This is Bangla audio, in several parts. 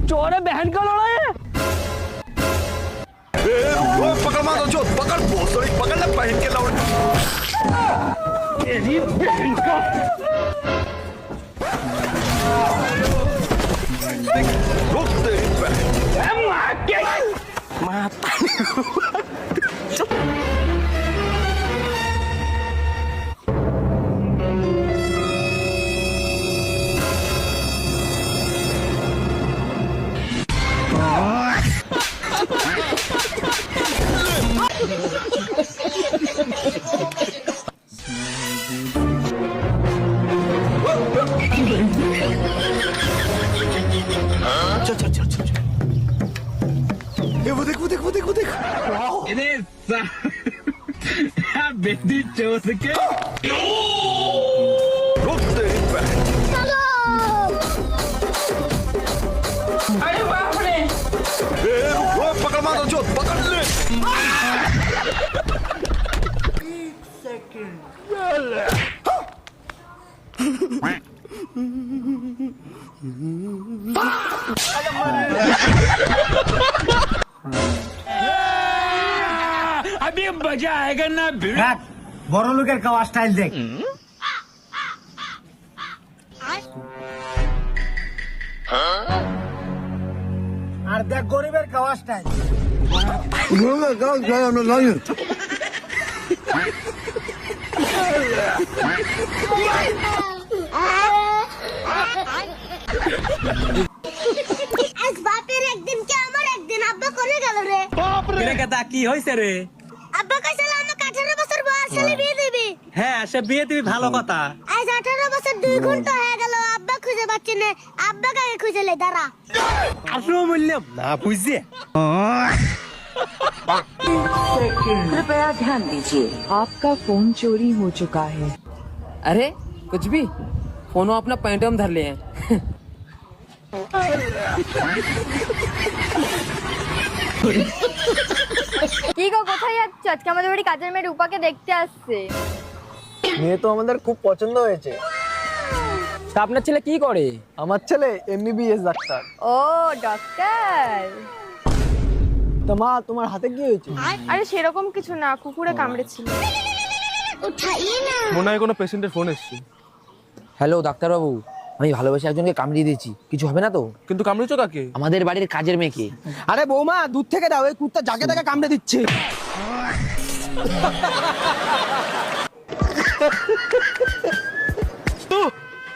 चोर बहन का लड़ा है। पकड़ मारो जो पकड़ भोसड़ी पकड़ ना बहन के लौड़े तेरी बहन का रुक तेरी बहन माता वो देख वो देख वो देख वो देख बेटी चोर के रुक तेरी बहन अरे बाप रे रुक पकड़ मारो जो पकड़ ले अभी मजा आएगा ना বড় লোকের খাওয়া স্টাইল দেখ আর দেখ গরিবের খাওয়া স্টাইল বাপের একদিন কি আমার একদিন আব্বা করে গেল রে রে কথা কি হইছে রে আব্বা কইছিল আমাকে 18 বছর বয়স হলে বিয়ে দিবি হ্যাঁ সে বিয়ে দিবি ভালো কথা আজ 18 বছর 2 ঘন্টা হয়ে গেল আব্বা খুঁজে পাচ্ছি না আব্বা কাকে খুঁজলে দাঁড়া আসলে বললাম না বুঝছে कृपया ध्यान दीजिए आपका फोन चोरी हो चुका है। अरे कुछ भी फोन अपना पैंटम धर लिए हैं কি গো কোথায় যাচ্ছ আজকে আমাদের বাড়ি কাজের মেয়ে রূপাকে দেখতে আসছে মেয়ে তো আমাদের খুব পছন্দ হয়েছে তা আপনার ছেলে কি করে আমার ছেলে এমবিবিএস ডাক্তার ও ডক্টর তা মা তোমার হাতে কি হয়েছে আরে সেরকম কিছু না কুকুরে কামড়েছিল উঠাইয়ে না মনে হয় কোনো পেশেন্টের ফোন এসেছে হ্যালো ডাক্তার বাবু আমি ভালোবেসে একজনকে কামড়িয়ে দিয়েছি কিছু হবে না তো কিন্তু কামড়েছো কাকে আমাদের বাড়ির কাজের মেয়েকে আরে বৌমা দূর থেকে দাও এই কুত্তা জাগে জাগে কামড়ে দিচ্ছে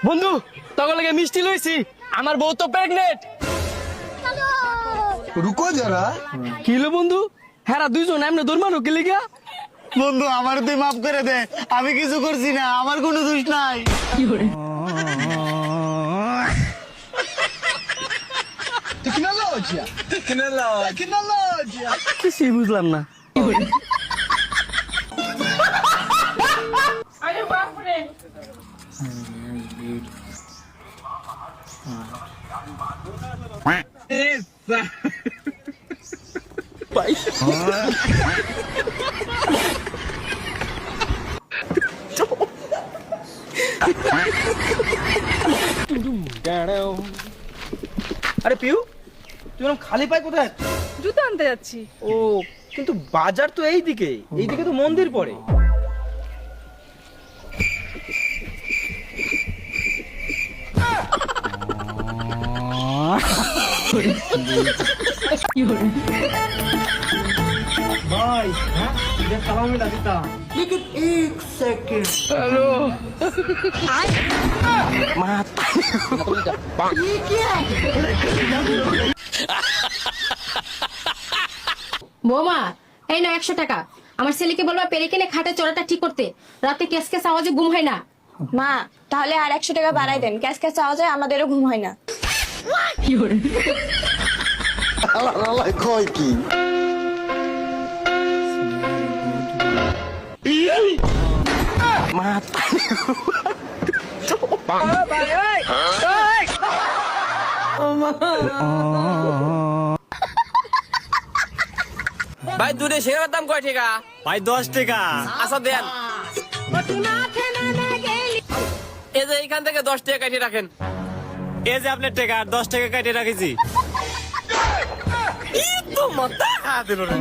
বন্ধু তখন লাগে মিষ্টি লইছি আমার বউ তো প্রেগনেন্ট रुको जरा কি হলো বন্ধু হ্যাঁ দুইজন এমনি দৌড়মানো কে লিগা বন্ধু আমার তুই মাফ করে দে আমি কিছু করছি না আমার কোনো দোষ নাই কিছুই বুঝলাম না আরে পিউ তুই এরকম খালি পায়ে কোথায় জুতো আনতে যাচ্ছি ও কিন্তু বাজার তো এইদিকে তো মন্দির পড়ে ভাই হ্যাঁ সালাম মিলা দিতা लेकिन एक सेकंड হ্যালো বৌমা এই না 100 টাকা আমার ছেলেকে বলবা পেরে কিনে খাটে চড়াটা ঠিক করতে রাতে কেস কেস আওয়াজে ঘুম হয় না মা তাহলে আর 100 টাকা বাড়াই দেন ক্যাশ ক্যাশ আওয়াজে আমাদেরও ঘুম হয় না কয় কি ভাই দুধে সেরার দাম কয় টাকা? ভাই 10 টাকা। আচ্ছা দেন। এই যে এইখান থেকে 10 টাকা কাটিয়ে রাখেন। এই যে আপনার টাকা, আর 10 টাকা কেটে রাখিছি। তো মাথা খা দিল রে।